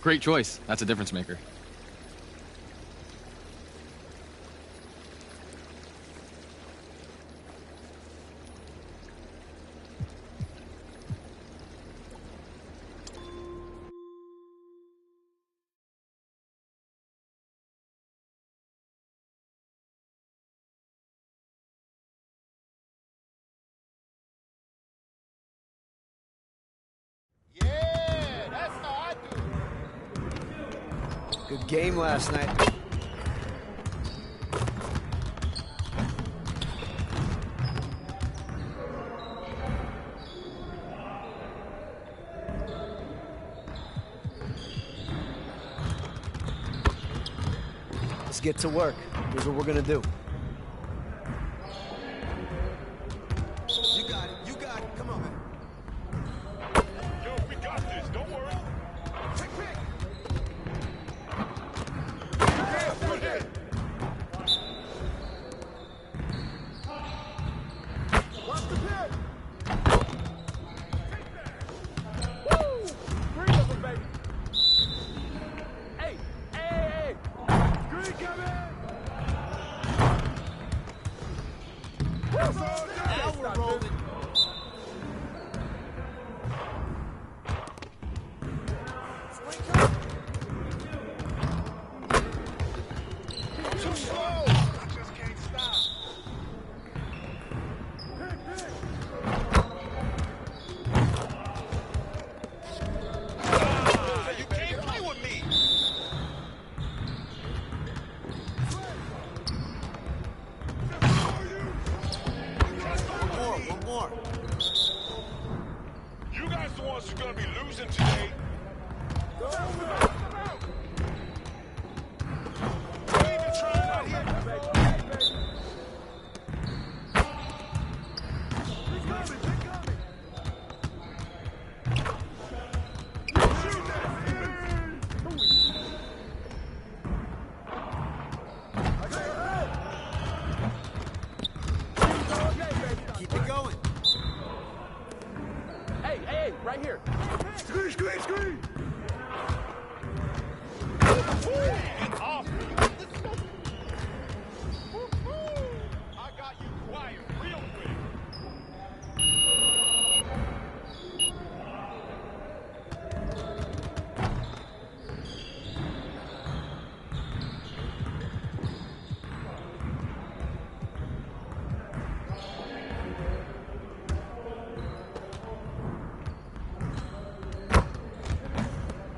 Great choice. That's a difference maker. Good game last night. Let's get to work. Here's what we're gonna do. You got it. You got it. Come on, man. Yo, we got this. Don't worry. Pick. Watch the pit. Woo! Three of them, baby. Hey. Green coming. Now we're rolling. Too slow. I just can't stop. You can't play with me. One more. You guys the ones who are gonna be losing today. Go. Don't even try out here. Keep it going. Hey, right here. Screen. Get off me. I got you quiet real quick.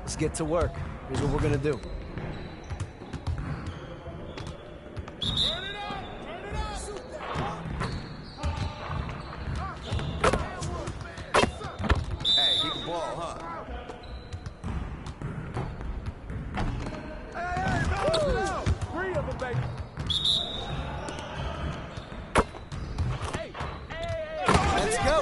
Let's get to work. Here's what we're gonna do. Turn it up. Hey, keep the ball, huh? Three of them, baby. Let's go.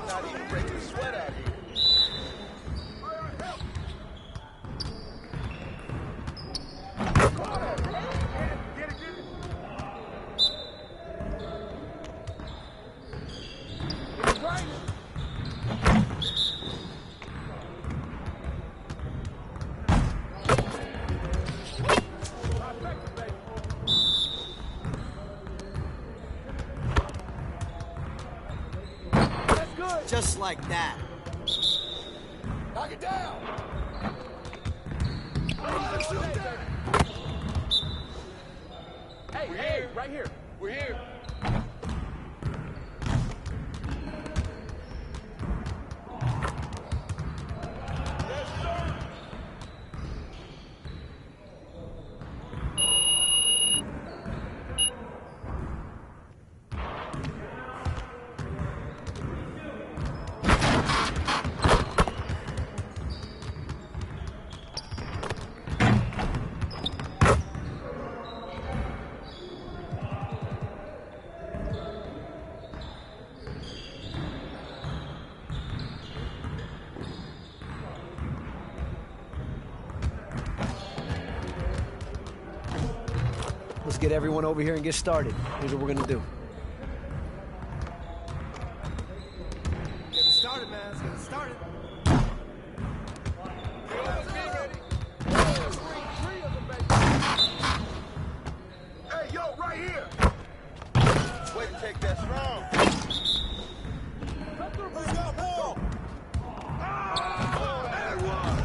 Not even breaking a sweat out here. Just like that. Knock it down. Hey, right here. We're here. Yes, sir. Let's get everyone over here and get started. Here's what we're gonna do. way to take that strong. Who's got ball? Oh, that one.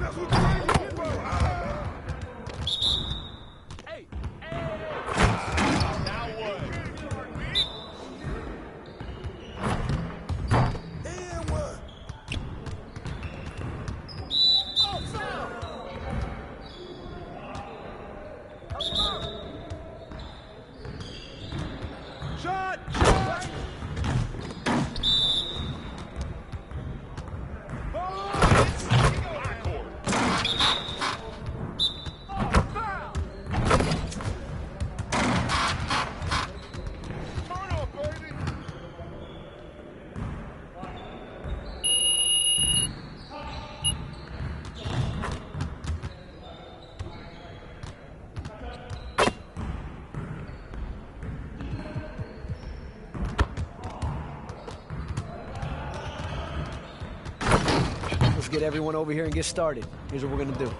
That's what you bro. Hey, now what? And what? Oh, foul. Shot! Let's get everyone over here and get started. Here's what we're gonna do.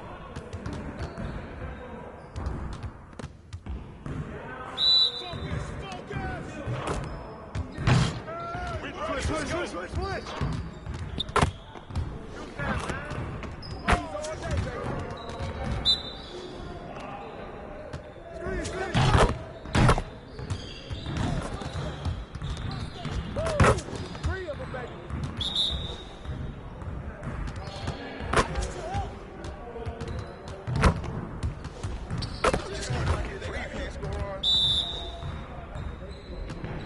Switch.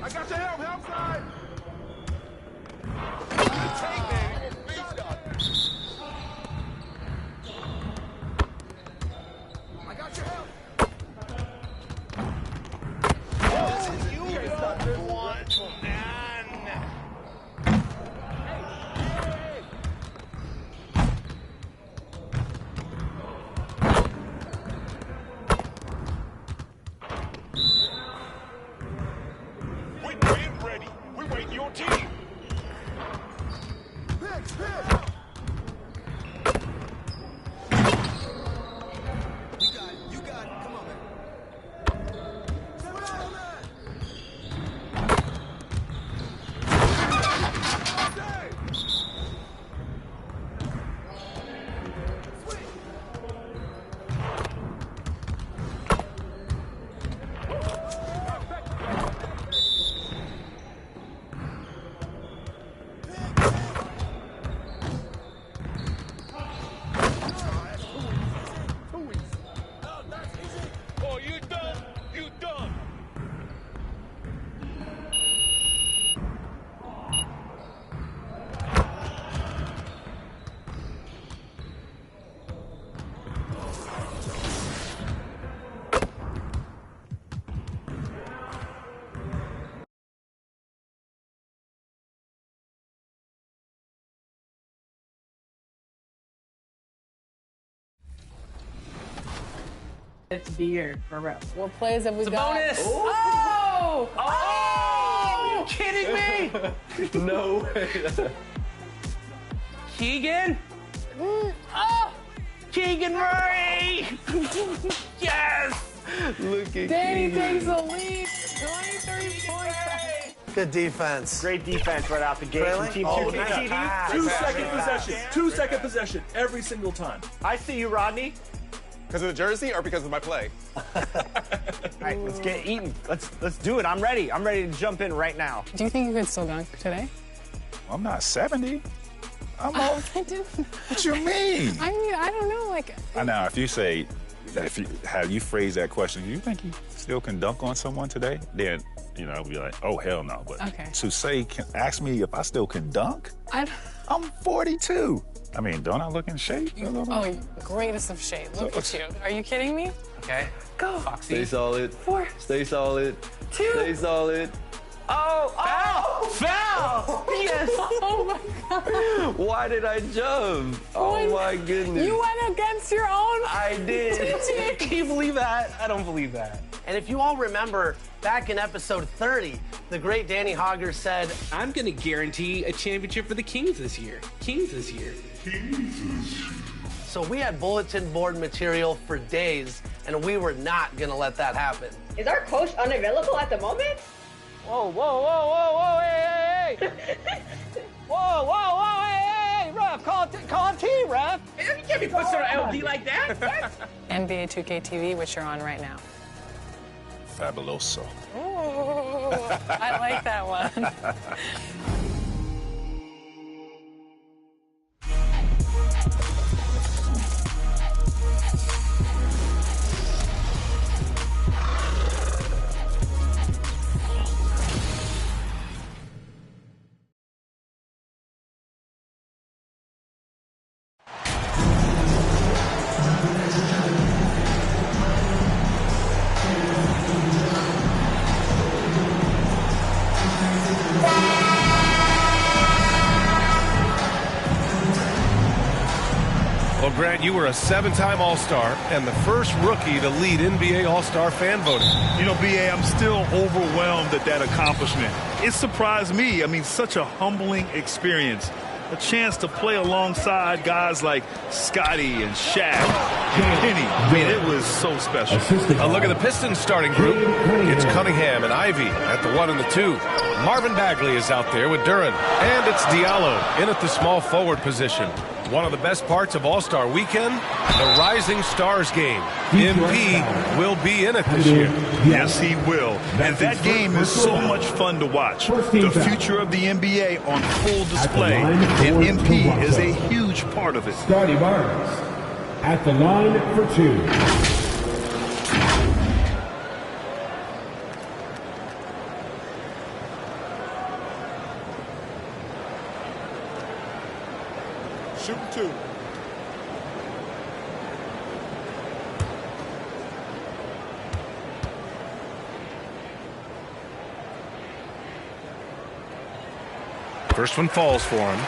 I got your help side. I got your help. We're getting ready. We're waiting your team. You got it. Come on, man. Oh, you done? You done? It's beer for real. What plays have we got? Bonus! Oh! Are you kidding me? No way. Keegan? Oh! Keegan Murray! Yes! Look at Danny Keegan. takes the lead. 23 points. Good defense. Great defense right out the gate Really? from Team Oh, 2. nice. TD. Ah, 2-second possession. 2-second possession every single time. I see you, Rodney. Because of the jersey or because of my play? All right, let's get eating. Let's do it. I'm ready. I'm ready to jump in right now. Do you think you could still dunk today? I'm not 70. I'm old. I didn't. What you mean? I mean, I don't know. Like, I know if you say, how you phrase that question, you think you still can dunk on someone today? Then, I'll be like, oh, hell no. But Okay. to say, ask me if I still can dunk? I don't. I'm 42. I mean, don't I look in shape? Oh, greatest of shade. Look at you. Are you kidding me? Okay. Go. Foxy. Stay solid. 4, Stay solid. 2. Stay solid. Oh! Foul! Yes! Oh my God. Why did I jump? Oh my goodness. You went against your own. I did. Can you believe that? I don't believe that. And if you all remember, back in episode 30, the great Danny Hogger said, I'm going to guarantee a championship for the Kings this year. so we had bulletin board material for days and we were not going to let that happen. Is our coach unavailable at the moment? Whoa, whoa, whoa, whoa, whoa, hey, hey, hey. Whoa, whoa, whoa, hey, hey, hey, ref, call a T, ref. You can't be pushing on LD like that. What? NBA 2K TV, which you're on right now. Fabuloso. Ooh, I like that one. Well, Grant, you were a 7-time All-Star and the first rookie to lead NBA All-Star fan voting. You know, B.A., I'm still overwhelmed at that accomplishment. It surprised me. I mean, such a humbling experience. A chance to play alongside guys like Scotty and Shaq and Penny. I mean, it was so special. A look at the Pistons starting group. It's Cunningham and Ivy at the 1 and the 2. Marvin Bagley is out there with Duran. And it's Diallo in at the small forward position. One of the best parts of All-Star Weekend, the Rising Stars game. MP will be in it this year. Yes, he will. And that game is so much fun to watch. The future of the NBA on full display. And MP is a huge part of it. Scotty Barnes at the line for 2. Shoot 2. First one falls for him.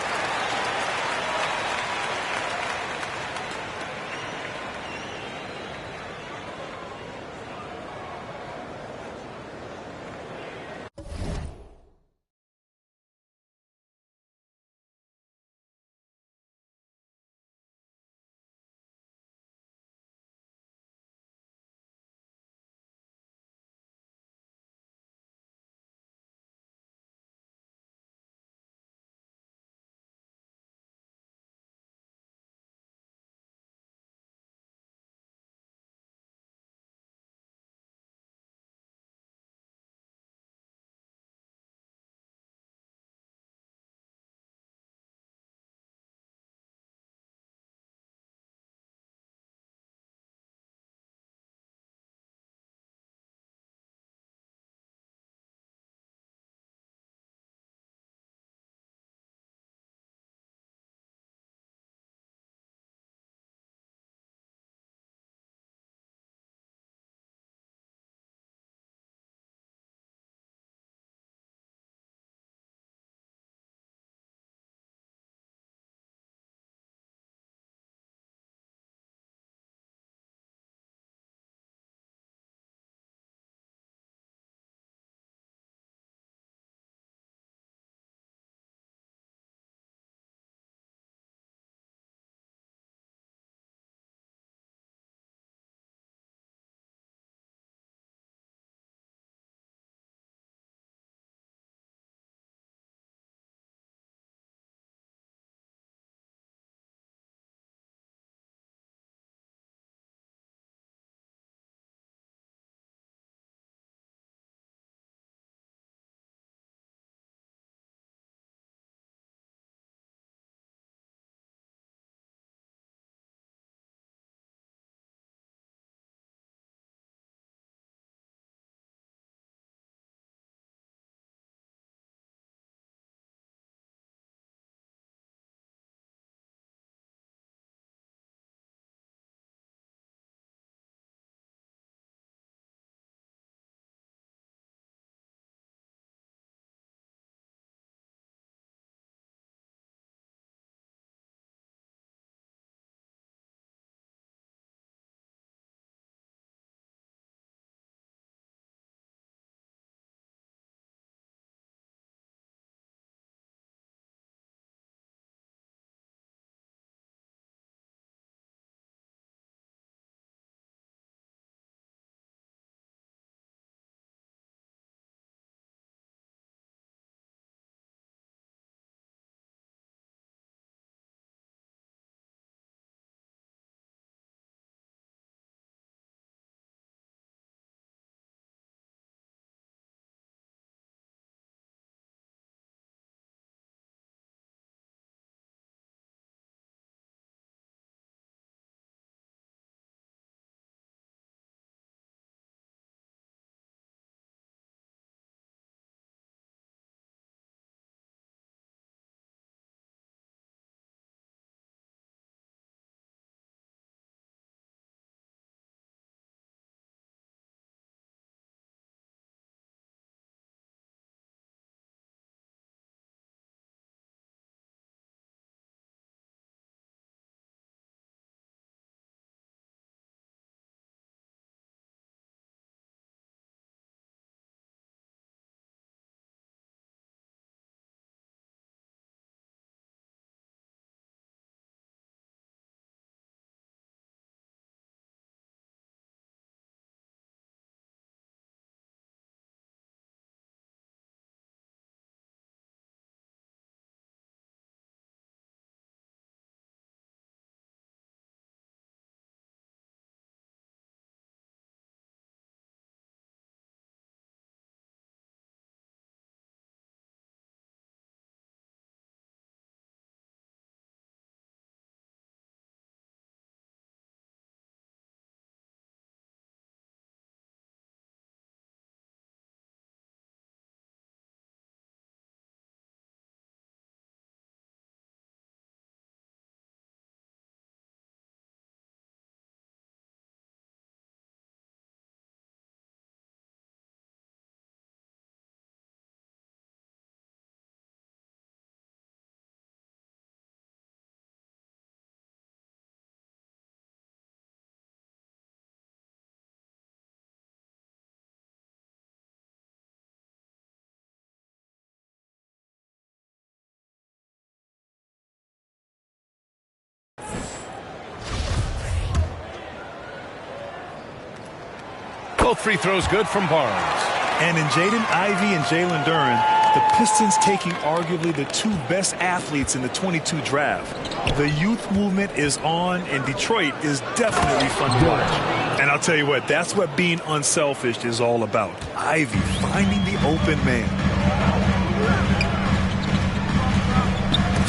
Both free throws good from Barnes. And in Jaden Ivey and Jalen Duren, the Pistons taking arguably the two best athletes in the 22 draft. The youth movement is on, and Detroit is definitely fun to watch. And I'll tell you what, that's what being unselfish is all about. Ivey finding the open man.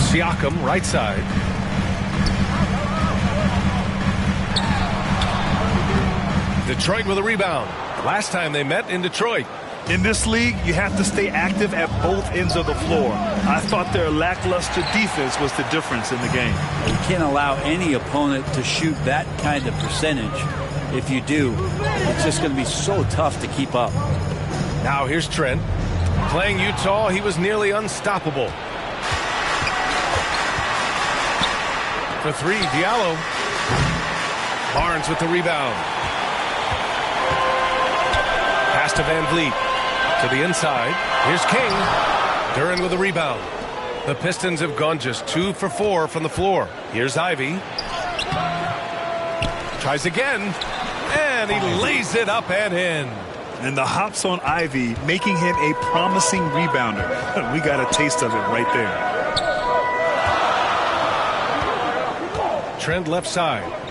Siakam, right side. Detroit with a rebound. Last time they met in Detroit. In this league, you have to stay active at both ends of the floor. I thought their lackluster defense was the difference in the game. You can't allow any opponent to shoot that kind of percentage. If you do, it's just going to be so tough to keep up. Now here's Trent. Playing Utah, he was nearly unstoppable. For three, Diallo. Barnes with the rebound. Pass to Van Vliet. To the inside. Here's King. Duren with a rebound. The Pistons have gone just 2 for 4 from the floor. Here's Ivey. Tries again. And he lays it up and in. And the hops on Ivey, making him a promising rebounder. We got a taste of it right there. Trent left side.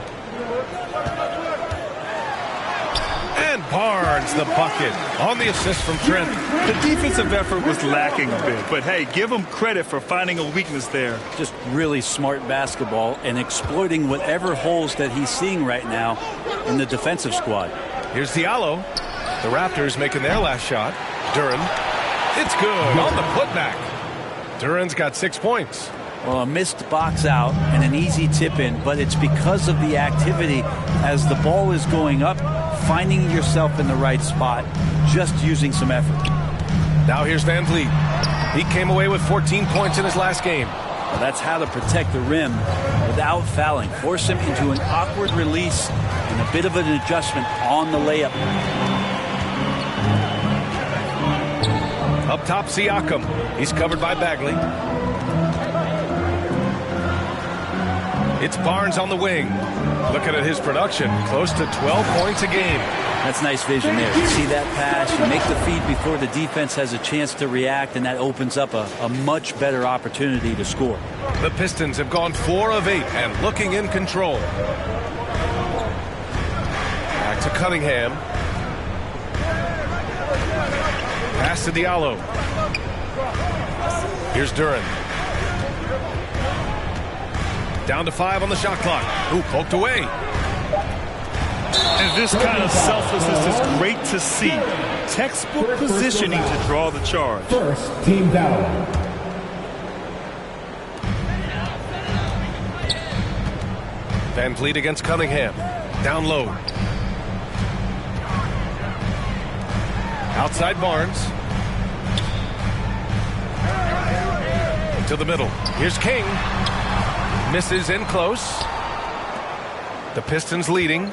And Barnes the bucket on the assist from Trent. The defensive effort was lacking a bit, but hey, give him credit for finding a weakness there. Just really smart basketball and exploiting whatever holes that he's seeing right now in the defensive squad. Here's Diallo. The Raptors making their last shot. Duren. It's good on the putback. Duren's got 6 points. Well, a missed box out and an easy tip in, but it's because of the activity as the ball is going up, finding yourself in the right spot, just using some effort. Now here's Van Vliet. He came away with 14 points in his last game. Well, that's how to protect the rim without fouling. Force him into an awkward release and a bit of an adjustment on the layup. Up top, Siakam. He's covered by Bagley. It's Barnes on the wing. Looking at his production, close to 12 points a game. That's nice vision there. You see that pass, you make the feed before the defense has a chance to react, and that opens up a much better opportunity to score. The Pistons have gone 4 of 8 and looking in control. Back to Cunningham. Pass to Diallo. Here's Duren. Down to 5 on the shot clock. Ooh, poked away. And this kind of selflessness is great to see. Textbook positioning to draw the charge. First, team foul. Van Vliet against Cunningham. Down low. Outside Barnes. To the middle. Here's King. Misses in close. The Pistons leading.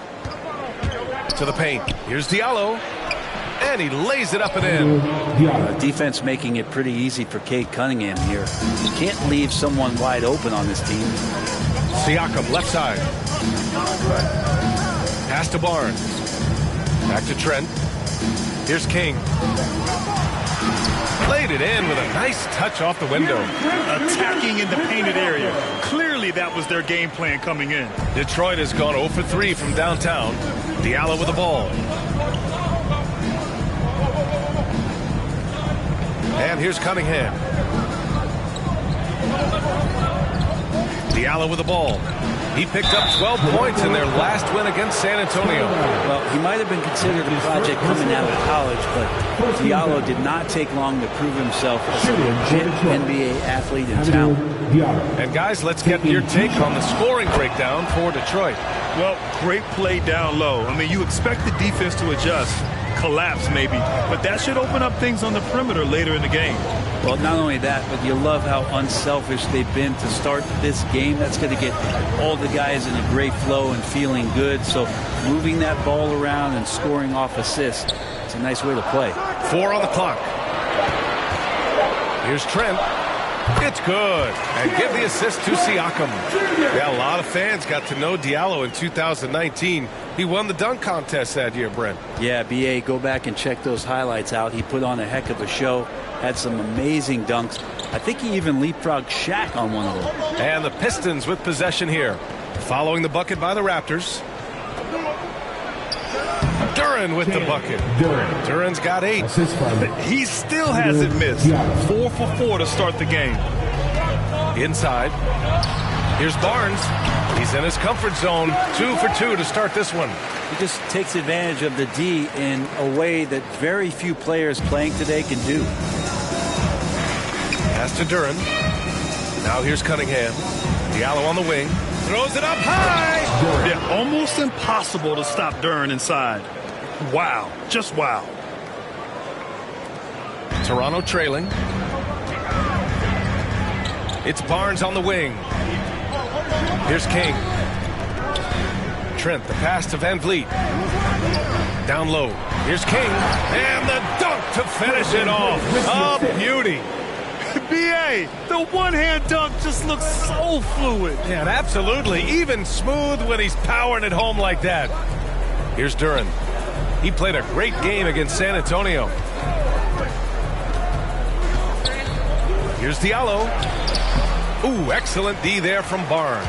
To the paint. Here's Diallo. And he lays it up and in. Defense making it pretty easy for Cade Cunningham here. You can't leave someone wide open on this team. Siakam left side. Pass to Barnes. Back to Trent. Here's King. Played it in with a nice touch off the window. Attacking in the painted area. Clearly that was their game plan coming in. Detroit has gone 0 for 3 from downtown. Diallo with the ball. And here's Cunningham. Diallo with the ball. He picked up 12 points in their last win against San Antonio. Well, he might have been considered a project coming out of college, but Diallo did not take long to prove himself as a legit NBA athlete in town. And guys, let's get your take on the scoring breakdown for Detroit. Well, great play down low. I mean, you expect the defense to adjust, collapse maybe, but that should open up things on the perimeter later in the game. Well, not only that, but you love how unselfish they've been to start this game. That's going to get all the guys in a great flow and feeling good. So moving that ball around and scoring off assists, it's a nice way to play. 4 on the clock. Here's Trent. It's good. And give the assist to Siakam. Yeah, a lot of fans got to know Diallo in 2019. He won the dunk contest that year, Brent. Yeah, BA, go back and check those highlights out. He put on a heck of a show. Had some amazing dunks. I think he even leapfrogged Shaq on one of them. And the Pistons with possession here. Following the bucket by the Raptors. Duren with the bucket. Duren's got 8. He still hasn't missed. 4 for 4 to start the game. Inside. Here's Barnes. He's in his comfort zone. 2 for 2 to start this one. He just takes advantage of the D in a way that very few players playing today can do. Pass to Duren. Now here's Cunningham. Diallo on the wing. Throws it up high. Yeah, almost impossible to stop Duren inside. Wow. Just wow. Toronto trailing. It's Barnes on the wing. Here's King. Trent, the pass to Van Vliet. Down low. Here's King. And the dunk to finish it off. A beauty. BA, the one-hand dunk just looks so fluid. Yeah, absolutely. Even smooth when he's powering it home like that. Here's Duren. He played a great game against San Antonio. Here's Diallo. Ooh, excellent D there from Barnes.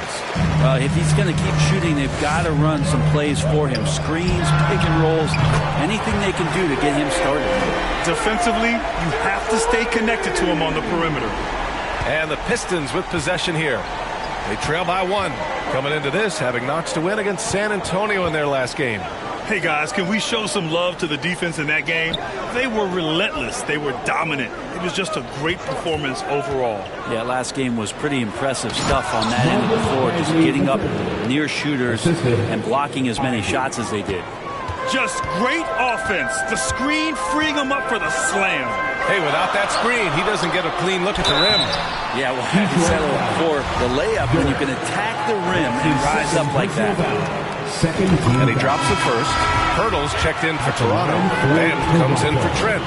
Well, if he's going to keep shooting, they've got to run some plays for him. Screens, pick and rolls, anything they can do to get him started. Defensively, you have to stay connected to him on the perimeter. And the Pistons with possession here. They trail by 1. Coming into this, having notched a win against San Antonio in their last game. Hey, guys, can we show some love to the defense in that game? They were relentless. They were dominant. It was just a great performance overall. Yeah, last game was pretty impressive stuff on that end of the floor, just getting up near shooters and blocking as many shots as they did. Just great offense. The screen freeing him up for the slam. Hey, without that screen, he doesn't get a clean look at the rim. Yeah, well, I said before, the layup, when you can attack the rim and rise up like that. And he drops the first. Hurdles checked in for Toronto. And comes in for Trent.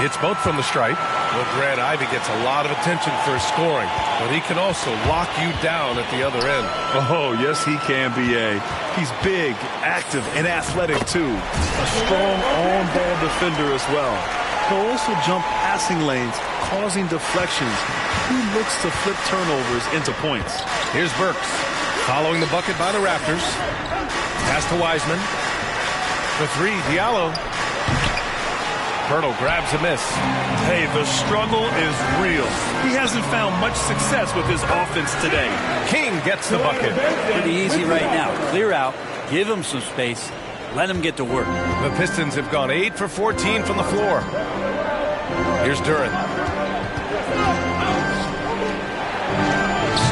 It's both from the stripe. Well, Grant Ivey gets a lot of attention for his scoring, but he can also lock you down at the other end. Oh, yes, he can, BA. He's big, active, and athletic, too. A strong on-ball defender as well. He'll also jump passing lanes, causing deflections. He looks to flip turnovers into points. Here's Burks. Following the bucket by the Raptors. Pass to Wiseman. For 3, Diallo. Pirtle grabs a miss. Hey, the struggle is real. He hasn't found much success with his offense today. King gets the bucket. Pretty easy right now. Clear out, give him some space, let him get to work. The Pistons have gone 8 for 14 from the floor. Here's Duren.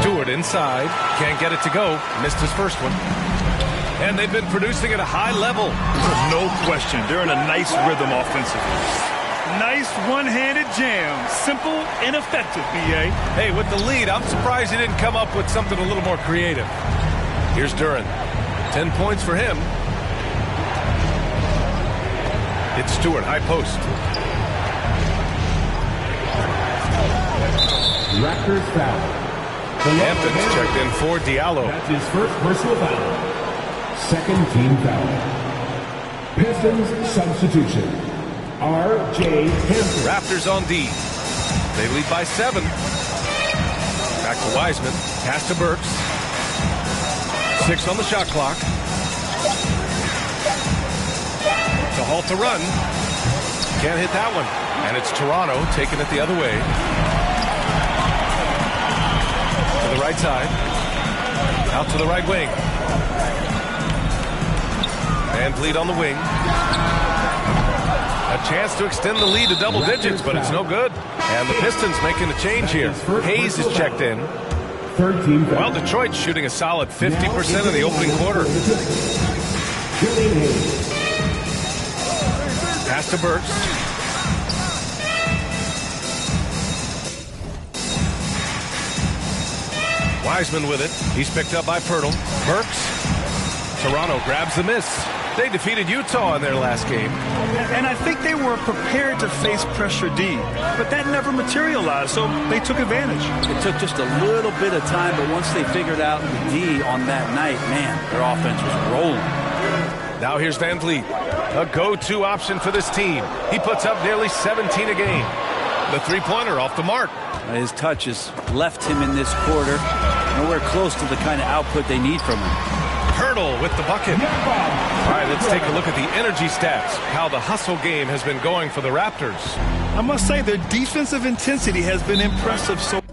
Stewart inside. Can't get it to go. Missed his first one. And they've been producing at a high level. No question. They're in a nice rhythm offensively. Nice one-handed jam. Simple and effective, BA. Hey, with the lead, I'm surprised he didn't come up with something a little more creative. Here's Duren. 10 points for him. It's Stewart, high post. Raptors foul. Hampton's checked in for Diallo. That's his first personal foul. Second team foul. Pistons substitution. R.J. Hampton. Raptors on D. They lead by 7. Back to Wiseman. Pass to Burks. 6 on the shot clock. To halt the run. Can't hit that one. And it's Toronto taking it the other way. To the right side. Out to the right wing. Van Vliet on the wing. A chance to extend the lead to double digits, but it's no good. And the Pistons making a change here. Hayes is checked in. Well, Detroit's shooting a solid 50% in the opening quarter. Pass to Burks. Wiseman with it. He's picked up by Pirtle. Burks. Toronto grabs the miss. They defeated Utah in their last game. And I think they were prepared to face pressure D, but that never materialized, so they took advantage. It took just a little bit of time, but once they figured out the D on that night, man, their offense was rolling. Now here's Van Vliet, a go-to option for this team. He puts up nearly 17 a game. The three-pointer off the mark. His touch has left him in this quarter. Nowhere close to the kind of output they need from him. Hurdle with the bucket. All right, let's take a look at the energy stats, how the hustle game has been going for the Raptors. I must say their defensive intensity has been impressive so far.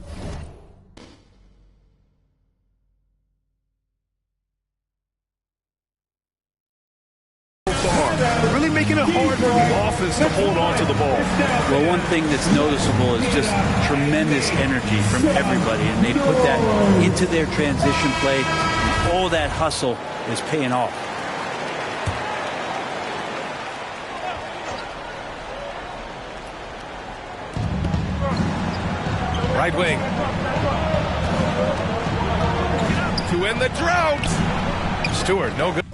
Really making it hard for the offense to hold on to the ball. Well, one thing that's noticeable is just tremendous energy from everybody, and they put that into their transition play. All that hustle is paying off. Right wing. To end the drought. Stewart, no good.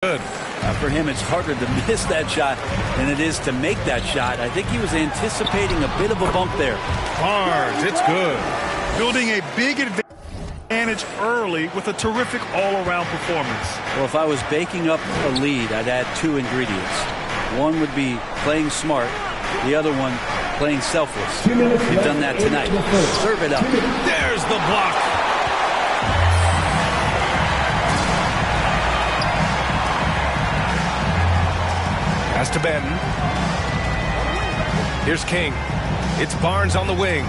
Good. For him, it's harder to miss that shot than it is to make that shot. I think he was anticipating a bit of a bump there. Barnes, it's good. Building a big advantage early with a terrific all-around performance. Well, if I was baking up a lead, I'd add two ingredients. One would be playing smart. The other one, playing selfless. You've done that tonight. Serve it up. There's the block. Pass to Benton. Here's King. It's Barnes on the wing.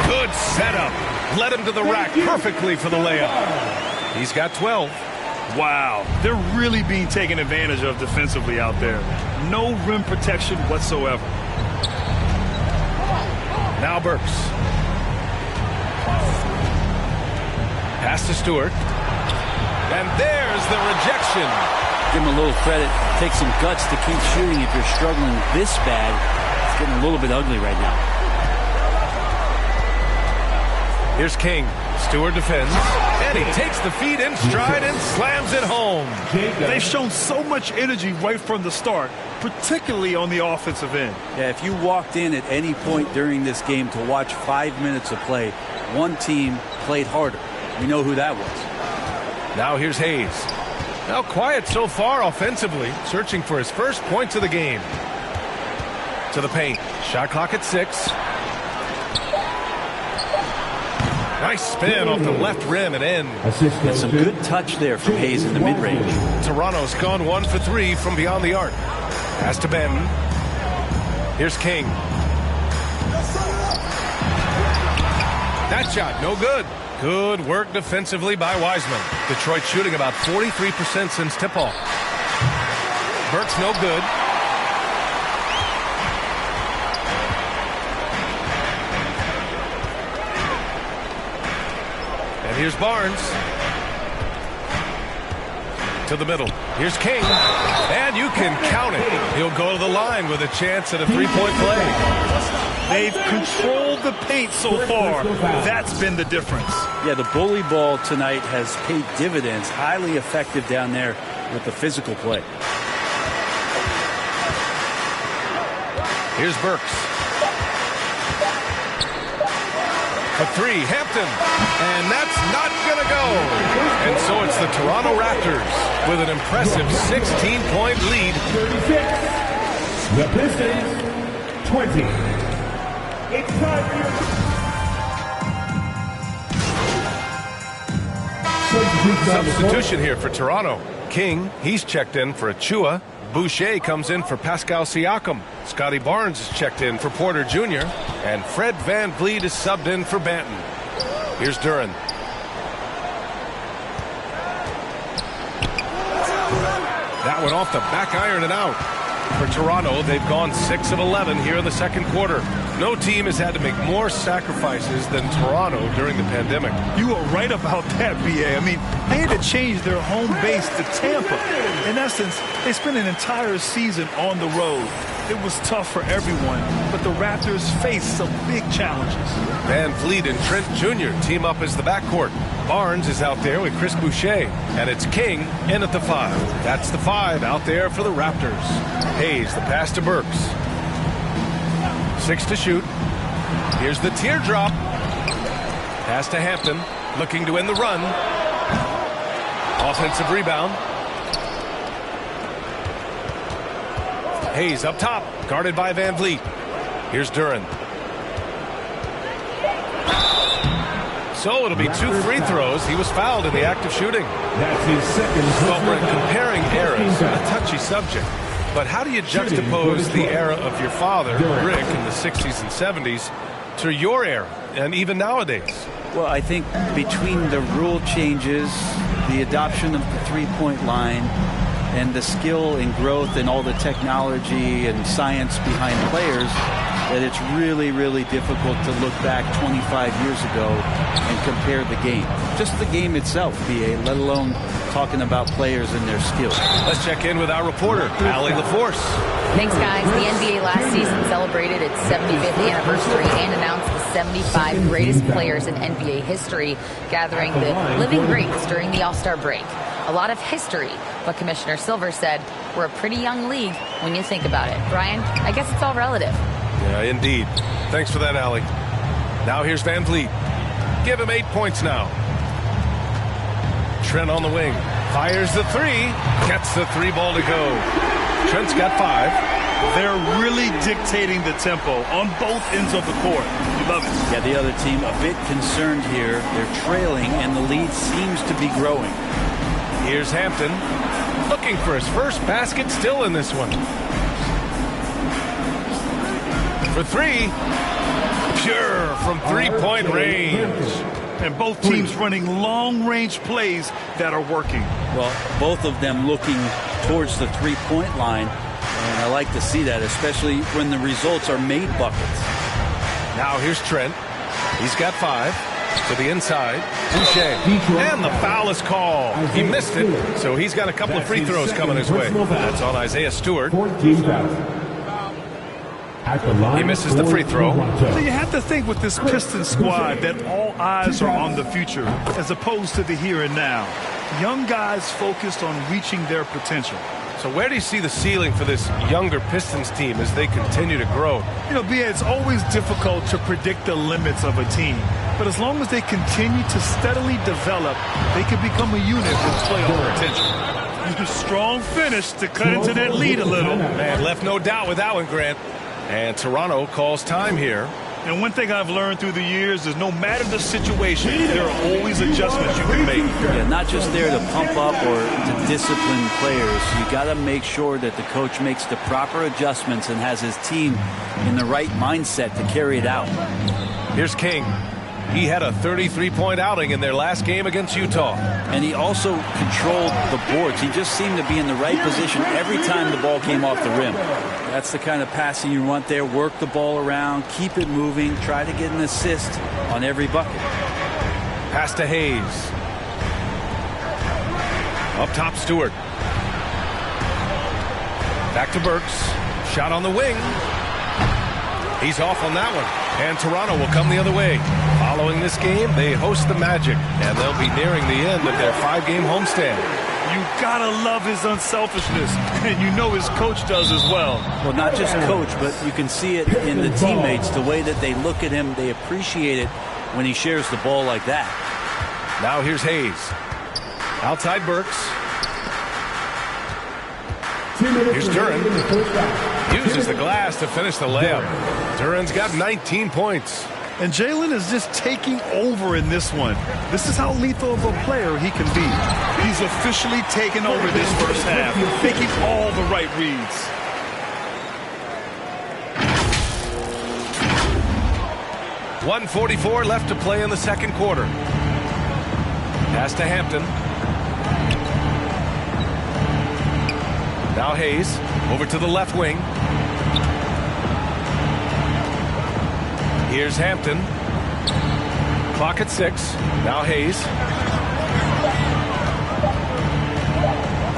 Good setup. Led him to the rack perfectly for the layup. He's got 12. Wow, they're really being taken advantage of defensively out there. No rim protection whatsoever. Now Burks. Pass to Stewart. And there's the rejection. Give him a little credit. Take some guts to keep shooting if you're struggling this bad. It's getting a little bit ugly right now. Here's King. Stewart defends. And he takes the feed in stride and slams it home. They've shown so much energy right from the start, particularly on the offensive end. Yeah, if you walked in at any point during this game to watch 5 minutes of play, one team played harder. We know who that was. Now here's Hayes. Now quiet so far offensively, searching for his first points of the game. To the paint. Shot clock at 6. Nice spin off the left rim and in. And some good touch there from Hayes in the mid-range. Toronto's gone 1 for 3 from beyond the arc. Pass to Benton. Here's King. That shot, no good. Good work defensively by Wiseman. Detroit shooting about 43% since tip-off. Burke's no good. And here's Barnes. To the middle. Here's King. And you can count it. He'll go to the line with a chance at a three-point play. They've controlled the paint so far. That's been the difference. Yeah, the bully ball tonight has paid dividends. Highly effective down there with the physical play. Here's Burks. For three, Hampton. And that's not going to go. And so it's the Toronto Raptors with an impressive 16-point lead. 36. The Pistons, 20. It's time Substitution here for Toronto. King, he's checked in for Achua. Boucher comes in for Pascal Siakam. Scotty Barnes is checked in for Porter Jr. And Fred VanVleet is subbed in for Banton. Here's Duran. That one off the back iron and out. For Toronto, they've gone 6 of 11 here in the second quarter. No team has had to make more sacrifices than Toronto during the pandemic. You are right about that, BA. I mean, they had to change their home base to Tampa. In essence, they spent an entire season on the road. It was tough for everyone, but the Raptors faced some big challenges. VanVleet and Trent Jr. team up as the backcourt. Barnes is out there with Chris Boucher, and it's King in at the 5. That's the 5 out there for the Raptors. Hayes, the pass to Burks. 6 to shoot. Here's the teardrop. Pass to Hampton, looking to end the run. Offensive rebound. Hayes up top, guarded by VanVleet. Here's Duran. So it'll be 2 free throws. He was fouled in the act of shooting. That's his second. Well, we're comparing eras, a touchy subject. But how do you juxtapose the era of your father, Rick, in the 60s and 70s, to your era, and even nowadays? Well, I think between the rule changes, the adoption of the three-point line, and the skill and growth and all the technology and science behind players, that it's really, really difficult to look back 25 years ago and compare the game. Just the game itself, BA, let alone talking about players and their skills. Let's check in with our reporter, Allie LaForce. Thanks, guys. The NBA last season celebrated its 75th anniversary and announced the 75 greatest players in NBA history, gathering the living greats during the All-Star break. A lot of history, but Commissioner Silver said we're a pretty young league when you think about it. Brian, I guess it's all relative. Yeah, indeed. Thanks for that, Allie. Now here's VanVleet. Give him 8 points now. Trent on the wing. Fires the 3. Gets the 3 ball to go. Trent's got 5. They're really dictating the tempo on both ends of the court. You love it. Yeah, the other team a bit concerned here. They're trailing, and the lead seems to be growing. Here's Hampton. Looking for his first basket, still in this one. For 3. Pure from three-point range. And both teams running long-range plays that are working. Well, both of them looking towards the three-point line. And I like to see that, especially when the results are made buckets. Now here's Trent. He's got 5. To the inside. Boucher. And the foul is called. He missed it, so he's got a couple of free throws coming his way. That's on Isaiah Stewart. He misses the free throw. So you have to think with this Pistons squad that all eyes are on the future as opposed to the here and now. Young guys focused on reaching their potential. So where do you see the ceiling for this younger Pistons team as they continue to grow? You know, BA, it's always difficult to predict the limits of a team. But as long as they continue to steadily develop, they can become a unit with playoff potential. Strong finish to cut into that lead a little. Man, left no doubt with that one, Grant. And Toronto calls time here. And one thing I've learned through the years is no matter the situation, there are always adjustments you can make. Yeah, not just there to pump up or to discipline players. You got to make sure that the coach makes the proper adjustments and has his team in the right mindset to carry it out. Here's King. He had a 33-point outing in their last game against Utah. And he also controlled the boards. He just seemed to be in the right position every time the ball came off the rim. That's the kind of passing you want there. Work the ball around, keep it moving, try to get an assist on every bucket. Pass to Hayes. Up top, Stewart. Back to Burks. Shot on the wing. He's off on that one. And Toronto will come the other way. Following this game, they host the Magic, and they'll be nearing the end of their 5-game homestand. You gotta love his unselfishness, and you know his coach does as well. Well, not just coach, but you can see it in the teammates, the way that they look at him. They appreciate it when he shares the ball like that. Now here's Hayes. Outside Burks. Here's Duran. Uses the glass to finish the layup. Duran's got 19 points. And Jalen is just taking over in this one. This is how lethal of a player he can be. He's officially taken over this first half, making all the right reads. .144 left to play in the second quarter. Pass to Hampton. Now Hayes over to the left wing. Here's Hampton. Clock at 6. Now Hayes.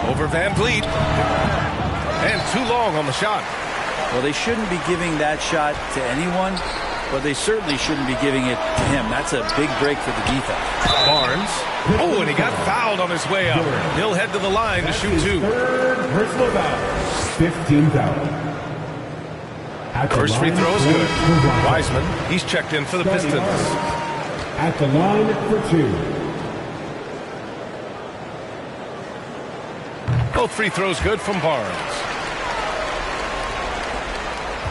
Over Van Vliet. And too long on the shot. Well, they shouldn't be giving that shot to anyone, but they certainly shouldn't be giving it to him. That's a big break for the defense. Barnes. Oh, and he got fouled on his way up. He'll head to the line to shoot 2. Personal foul. 15 foul. First free throw is good. Wiseman, he's checked in for the Pistons. At the line for 2. Both free throws good from Barnes.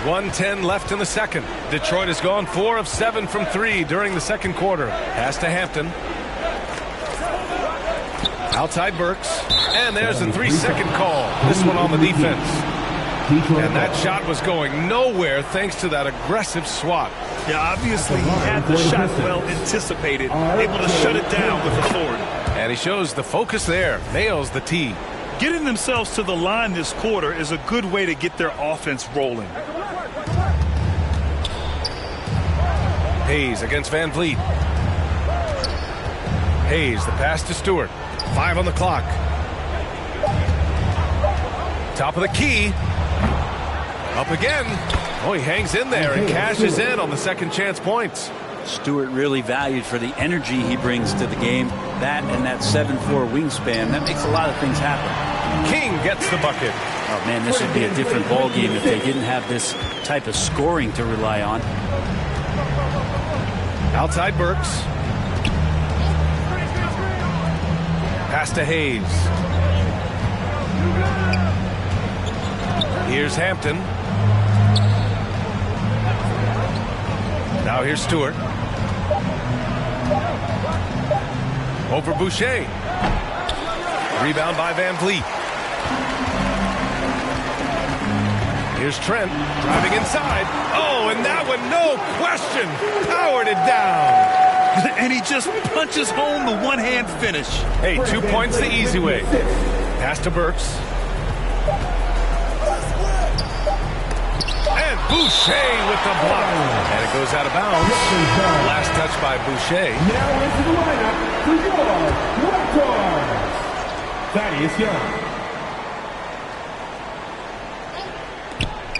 1:10 left in the second. Detroit has gone 4 of 7 from 3 during the second quarter. Pass to Hampton. Outside Burks. And there's a 3-second call. This one on the defense. And that shot was going nowhere thanks to that aggressive swat. Yeah, obviously he had the shot well anticipated, able to shut it down with authority. And he shows the focus there. Nails the tee. Getting themselves to the line this quarter is a good way to get their offense rolling. Hayes against Van Vliet. Hayes, the pass to Stewart. 5 on the clock. Top of the key. Up again. Oh, he hangs in there and cashes in on the second chance points. Stewart really valued for the energy he brings to the game. That and that 7'4" wingspan, that makes a lot of things happen. King gets the bucket. Oh, man, this would be a different ball game if they didn't have this type of scoring to rely on. Outside Burks. Pass to Hayes. Here's Hampton. Now here's Stewart. Over Boucher. Rebound by Van Vliet. Here's Trent driving inside. Oh, and that one, no question, powered it down. And he just punches home the one-hand finish. Hey, 2 points the easy way. Pass to Burks. And Boucher with the block. And it goes out of bounds. Last touch by Boucher. Now into the lineup for your Raptors. Thaddeus Young.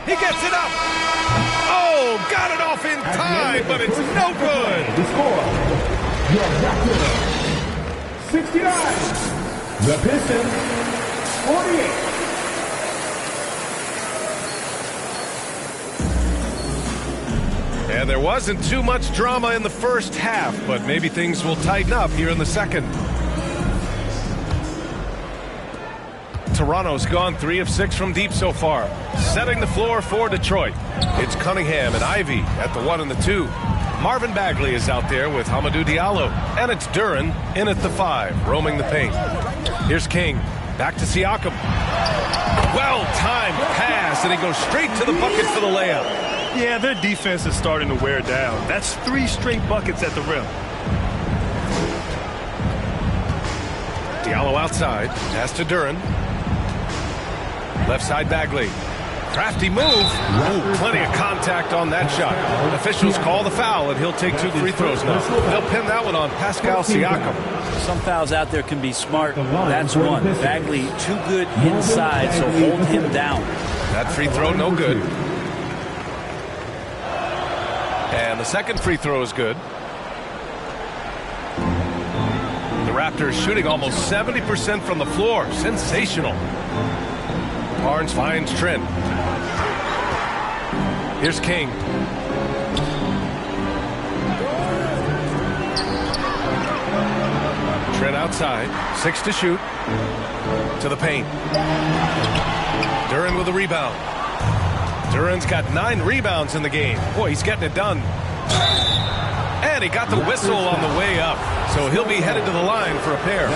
He gets it up. Oh, got it off in time, but it's no good. The score, your Raptors, 69. The Pistons, 48. And there wasn't too much drama in the first half, but maybe things will tighten up here in the second. Toronto's gone 3 of 6 from deep so far. Setting the floor for Detroit. It's Cunningham and Ivy at the 1 and the 2. Marvin Bagley is out there with Hamidou Diallo. And it's Duran in at the 5, roaming the paint. Here's King. Back to Siakam. Well-timed pass, and he goes straight to the bucket for the layup. Yeah, their defense is starting to wear down. That's 3 straight buckets at the rim. Diallo outside. Pass to Duran. Left side Bagley. Crafty move. Ooh, plenty of contact on that shot. Officials call the foul, and he'll take 2 free throws now. They'll pin that one on Pascal Siakam. Some fouls out there can be smart. That's one. Bagley too good inside, so hold him down. That free throw no good. And the second free throw is good. The Raptors shooting almost 70% from the floor. Sensational. Barnes finds Trent. Here's King. Trent outside. 6 to shoot. To the paint. Duran with a rebound. Duran's got 9 rebounds in the game. Boy, he's getting it done. And he got the whistle on the way up. So he'll be headed to the line for a pair.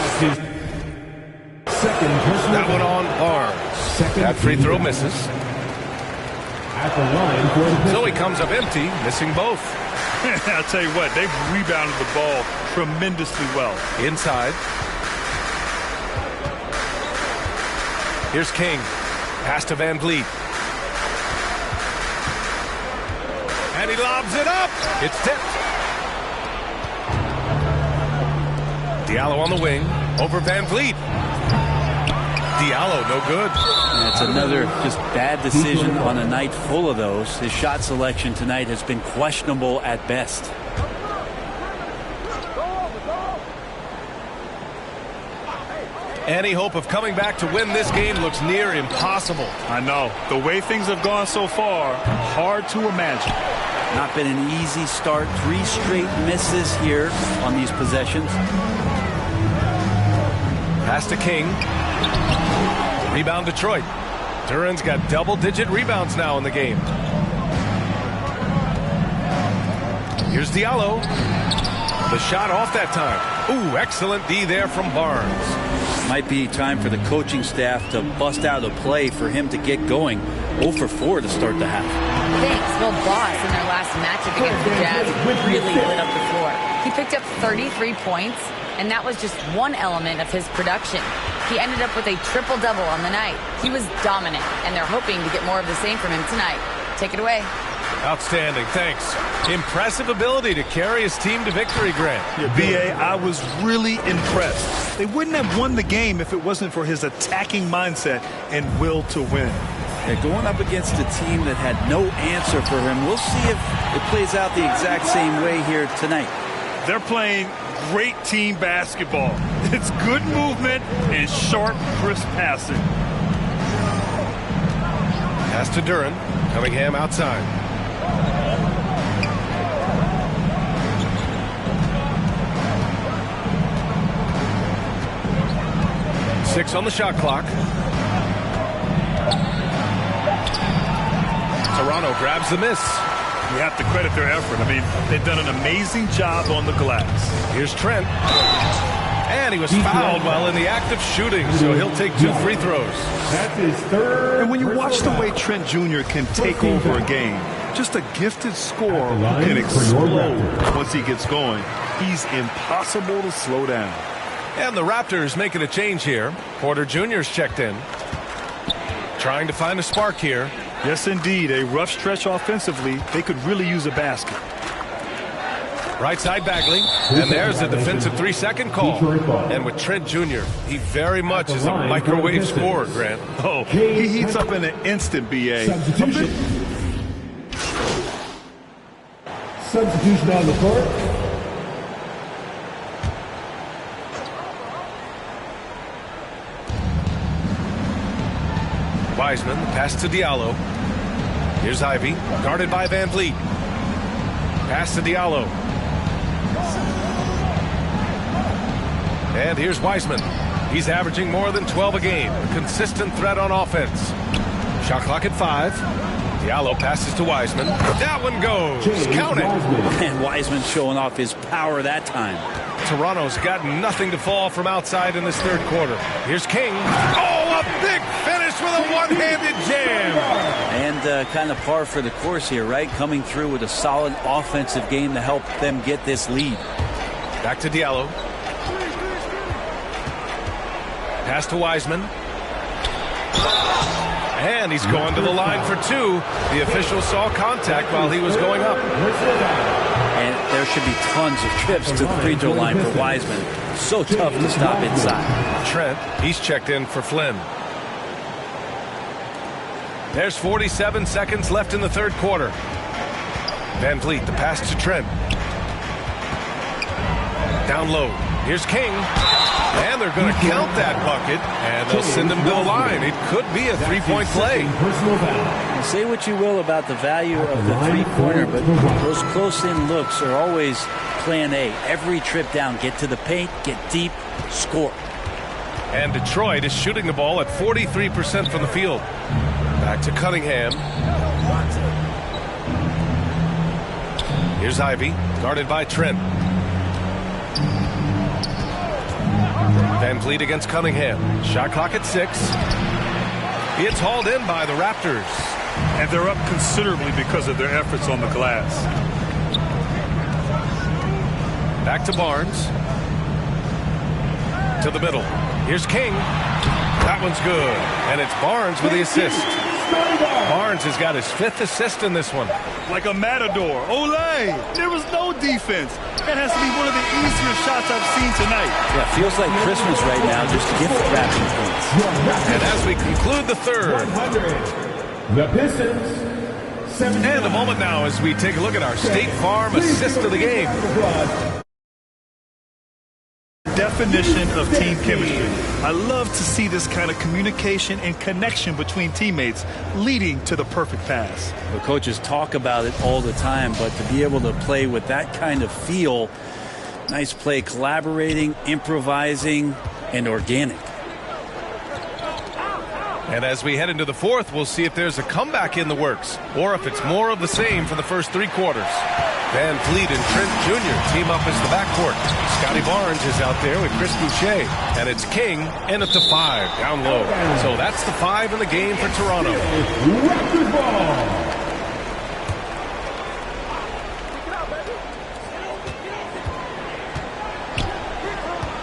That one on Barnes. That free throw misses. So he comes up empty, missing both. I'll tell you what, they've rebounded the ball tremendously well. Inside. Here's King. Pass to Van Vliet. And he lobs it up. It's tipped. Diallo on the wing. Over Van Vliet. Diallo, no good. That's another just bad decision on a night full of those. His shot selection tonight has been questionable at best. Any hope of coming back to win this game looks near impossible. I know. The way things have gone so far, hard to imagine. Not been an easy start. 3 straight misses here on these possessions. Pass to King. Rebound Detroit. Duran's got double-digit rebounds now in the game. Here's Diallo. The shot off that time. Ooh, excellent D there from Barnes. Might be time for the coaching staff to bust out a play for him to get going. 0 for 4 to start the half. Thanks. Well, Boss in their last matchup against the Jazz really lit up the floor. He picked up 33 points, and that was just one element of his production. He ended up with a triple-double on the night. He was dominant, and they're hoping to get more of the same from him tonight. Take it away. Outstanding, thanks. Impressive ability to carry his team to victory, Grant. Yeah, B.A., I was really impressed. They wouldn't have won the game if it wasn't for his attacking mindset and will to win. Yeah, going up against a team that had no answer for him. We'll see if it plays out the exact same way here tonight. They're playing great team basketball. It's good movement and sharp, crisp passing. Pass to Duran. Cunningham outside. Six on the shot clock. Toronto grabs the miss. You have to credit their effort. I mean, they've done an amazing job on the glass. Here's Trent. And he was fouled while in the act of shooting, so he'll take 2 free throws. That's his third. And when you watch the way Trent Jr. can take over a game, just a gifted scorer who can explode once he gets going. He's impossible to slow down. And the Raptors making a change here. Porter Jr.'s checked in. Trying to find a spark here. Yes, indeed. A rough stretch offensively. They could really use a basket. Right side Bagley. And there's a defensive 3-second call. And with Trent Jr., he very much is a microwave scorer, Grant. Oh, he heats up in an instant, B.A. Substitution on the court. Wiseman, pass to Diallo. Here's Ivy, guarded by Van Vliet. Pass to Diallo. And here's Wiseman. He's averaging more than 12 a game. A consistent threat on offense. Shot clock at 5. Diallo passes to Wiseman. That one goes. Count it. And Wiseman showing off his power that time. Toronto's got nothing to fall from outside in this third quarter. Here's King. Oh, a big finish with a one-handed jam. And kind of par for the course here, right? Coming through with a solid offensive game to help them get this lead. Back to Diallo. Pass to Wiseman. And he's going to the line for 2. The official saw contact while he was going up. And there should be tons of trips to the free throw line for Wiseman. So tough to stop inside. Trent, he's checked in for Flynn. There's 47 seconds left in the third quarter. Van Vliet, the pass to Trent. Down low. Here's King. And they're going to count that bucket, and they'll send him to the line. It could be a three-point play. Say what you will about the value of the three-pointer, but those close-in looks are always plan A. Every trip down, get to the paint, get deep, score. And Detroit is shooting the ball at 43% from the field. Back to Cunningham. Here's Ivy, guarded by Trent. Van Vliet against Cunningham. Shot clock at 6. It's hauled in by the Raptors. And they're up considerably because of their efforts on the glass. Back to Barnes. To the middle. Here's King. That one's good. And it's Barnes with the assist. Barnes has got his 5th assist in this one. Like a matador. Olay! There was no defense. That has to be one of the easier shots I've seen tonight. Yeah, feels like Christmas right now, just gift wrapping points. And as we conclude the third, the Pistons. And a moment now as we take a look at our State Farm assist of the game. Definition of team chemistry. I love to see this kind of communication and connection between teammates leading to the perfect pass. The coaches talk about it all the time, but to be able to play with that kind of feel, nice play, collaborating, improvising, and organic. And as we head into the fourth, we'll see if there's a comeback in the works or if it's more of the same for the first 3 quarters. Van Vliet and Trent Jr. team up as the backcourt. Scotty Barnes is out there with Chris Boucher. And it's King in at the 5 down low. So that's the 5 in the game for Toronto.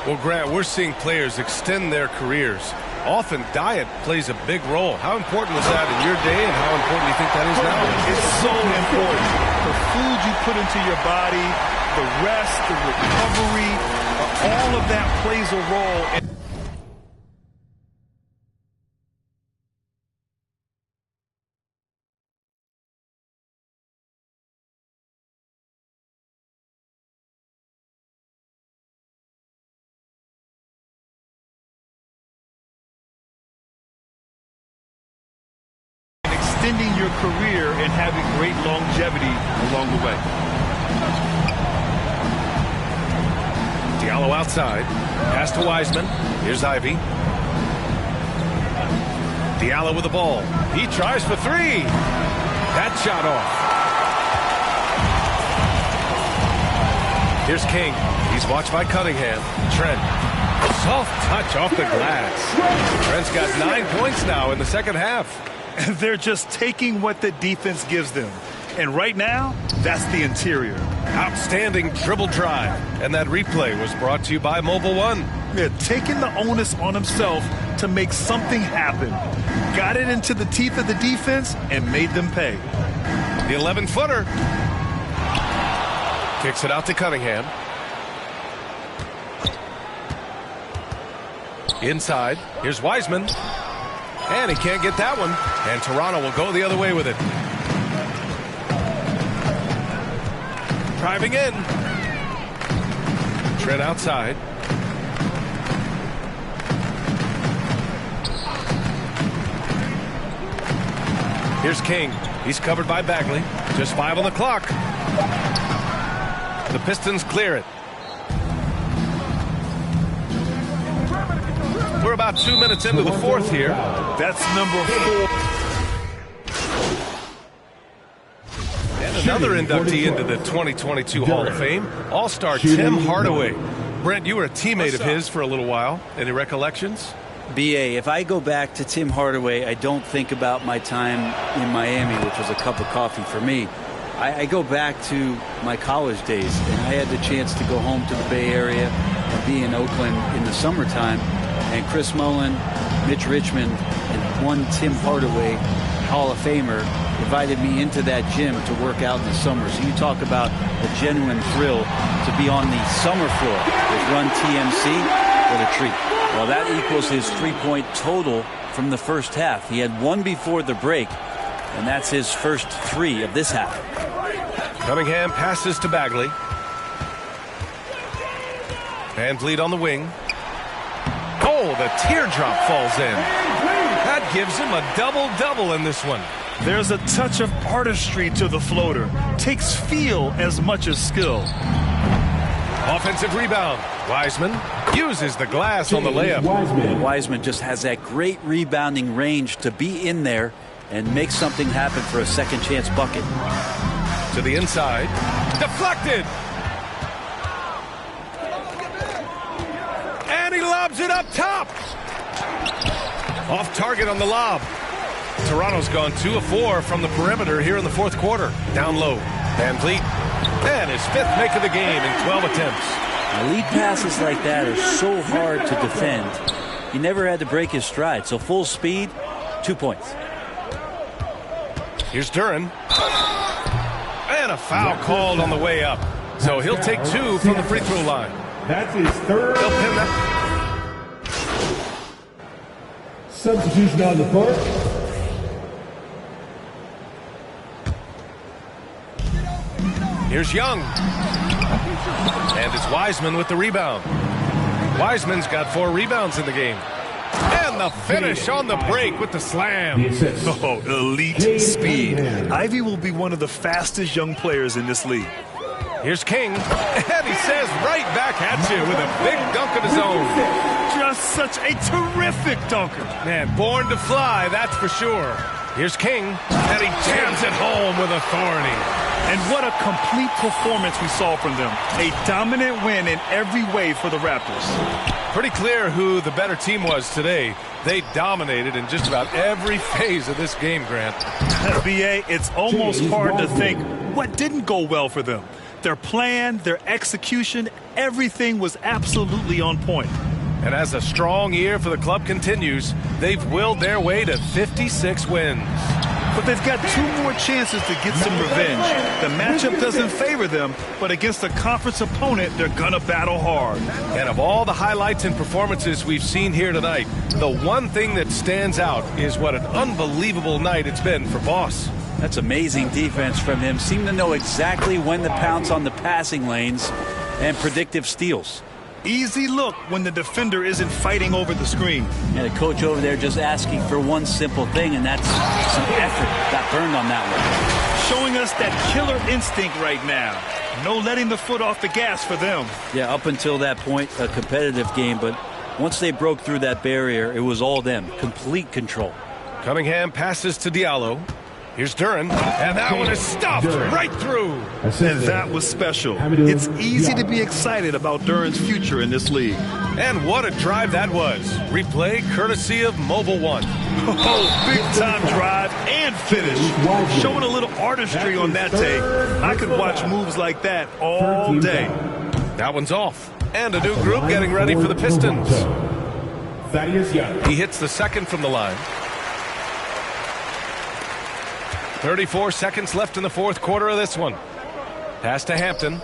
Well, Grant, we're seeing players extend their careers. Often diet plays a big role. How important was that in your day, and how important do you think that is now? It's so important. The food you put into your body, the rest, the recovery, all of that plays a role. Extending your career and having great longevity along the way. Diallo outside. Pass to Wiseman. Here's Ivy. Diallo with the ball. He tries for 3. That shot off. Here's King. He's watched by Cunningham. Trent. Soft touch off the glass. Trent's got 9 points now in the second half. They're just taking what the defense gives them. And right now, that's the interior. Outstanding dribble drive. And that replay was brought to you by Mobile One. Yeah, taking the onus on himself to make something happen. Got it into the teeth of the defense and made them pay. The 11-footer. Kicks it out to Cunningham. Inside. Here's Wiseman. And he can't get that one. And Toronto will go the other way with it. Driving in. Trent outside. Here's King. He's covered by Bagley. Just 5 on the clock. The Pistons clear it. We're about 2 minutes into the fourth here. That's number 4. And another inductee into the 2022 Hall of Fame, All-Star Tim Hardaway. Brent, you were a teammate of his for a little while. Any recollections? BA, if I go back to Tim Hardaway, I don't think about my time in Miami, which was a cup of coffee for me. I go back to my college days, and I had the chance to go home to the Bay Area and be in Oakland in the summertime. And Chris Mullin, Mitch Richmond, and one Tim Hardaway, Hall of Famer, invited me into that gym to work out in the summer. So you talk about a genuine thrill to be on the summer floor with Run TMC. What a treat. Well, that equals his three-point total from the first half. He had one before the break, and that's his first three of this half. Cunningham passes to Bagley. Van Vliet on the wing. Oh, the teardrop falls in. That gives him a double-double in this one. There's a touch of artistry to the floater. Takes feel as much as skill. Offensive rebound. Wiseman uses the glass on the layup. Wiseman just has that great rebounding range to be in there and make something happen for a second chance bucket. To the inside. Deflected. And he lobs it up top. Off target on the lob. Toronto's gone 2 of 4 from the perimeter here in the fourth quarter. Down low. Van Vliet. And his 5th make of the game in 12 attempts. Now, lead passes like that are so hard to defend. He never had to break his stride. So full speed, 2 points. Here's Duren. And a foul called on the way up. So he'll take 2 from the free throw line. That's his third. They'll pin that. Substitution on the court. Here's Young. And it's Wiseman with the rebound. Wiseman's got 4 rebounds in the game. And the finish on the break with the slam. Oh, elite speed. Ivy will be one of the fastest young players in this league. Here's King. And he says right back at you with a big dunk of his own. Just such a terrific dunker. Man, born to fly, that's for sure. Here's King. And he jams it home with authority. And what a complete performance we saw from them. A dominant win in every way for the Raptors. Pretty clear who the better team was today. They dominated in just about every phase of this game, Grant. BA, it's almost hard to think what didn't go well for them. Their plan, their execution, everything was absolutely on point. And as a strong year for the club continues, they've willed their way to 56 wins. But they've got 2 more chances to get some revenge. The matchup doesn't favor them, but against a conference opponent, they're going to battle hard. And of all the highlights and performances we've seen here tonight, the one thing that stands out is what an unbelievable night it's been for Boss. That's amazing defense from him. Seemed to know exactly when to pounce on the passing lanes and predictive steals. Easy look when the defender isn't fighting over the screen. And the coach over there just asking for one simple thing, and that's some effort. Got burned on that one. Showing us that killer instinct right now. No letting the foot off the gas for them. Yeah, up until that point, a competitive game, but once they broke through that barrier, it was all them. Complete control. Cunningham passes to Diallo. Here's Duren, and that one is stuffed right through. And that was special. It's easy to be excited about Duren's future in this league. And what a drive that was. Replay courtesy of Mobile One. Oh, big-time drive and finish. Showing a little artistry on that tape. I could watch moves like that all day. That one's off. And a new group getting ready for the Pistons. He hits the second from the line. 34 seconds left in the fourth quarter of this one. Pass to Hampton.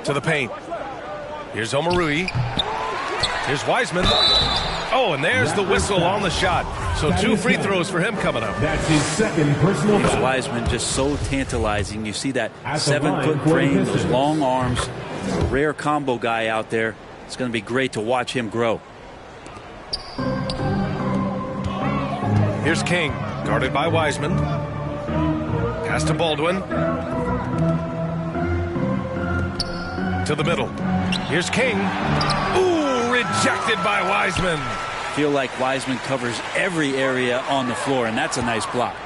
To the paint. Here's Omarui. Here's Wiseman. Oh, and there's the whistle on the shot. So 2 free throws for him coming up. That's his second personal foul. Wiseman just so tantalizing. You see that 7-foot frame, those long arms, rare combo guy out there. It's going to be great to watch him grow. Here's King. Guarded by Wiseman. Pass to Baldwin. To the middle. Here's King. Ooh, Rejected by Wiseman. Feel like Wiseman covers every area on the floor, and that's a nice block.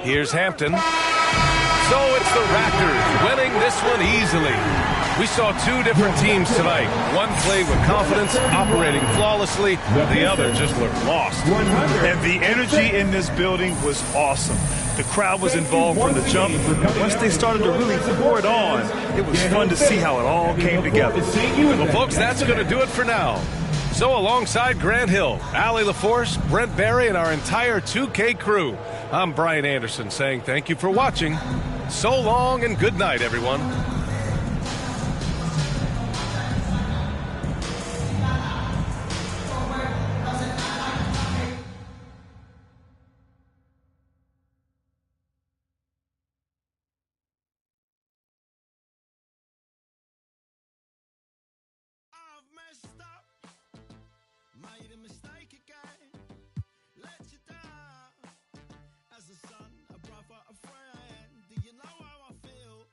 Here's Hampton. So it's the Raptors winning this one easily. We saw two different teams tonight. One played with confidence, operating flawlessly. The other just looked lost. And the energy in this building was awesome. The crowd was involved from the jump. Once they started to really pour it on, it was fun to see how it all came together. Well, folks, that's going to do it for now. So alongside Grant Hill, Allie LaForce, Brent Barry, and our entire 2K crew, I'm Brian Anderson saying thank you for watching. So long and good night, everyone. Made a mistake again, let you down. As a son, a brother, a friend, do you know how I feel?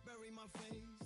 Bury my face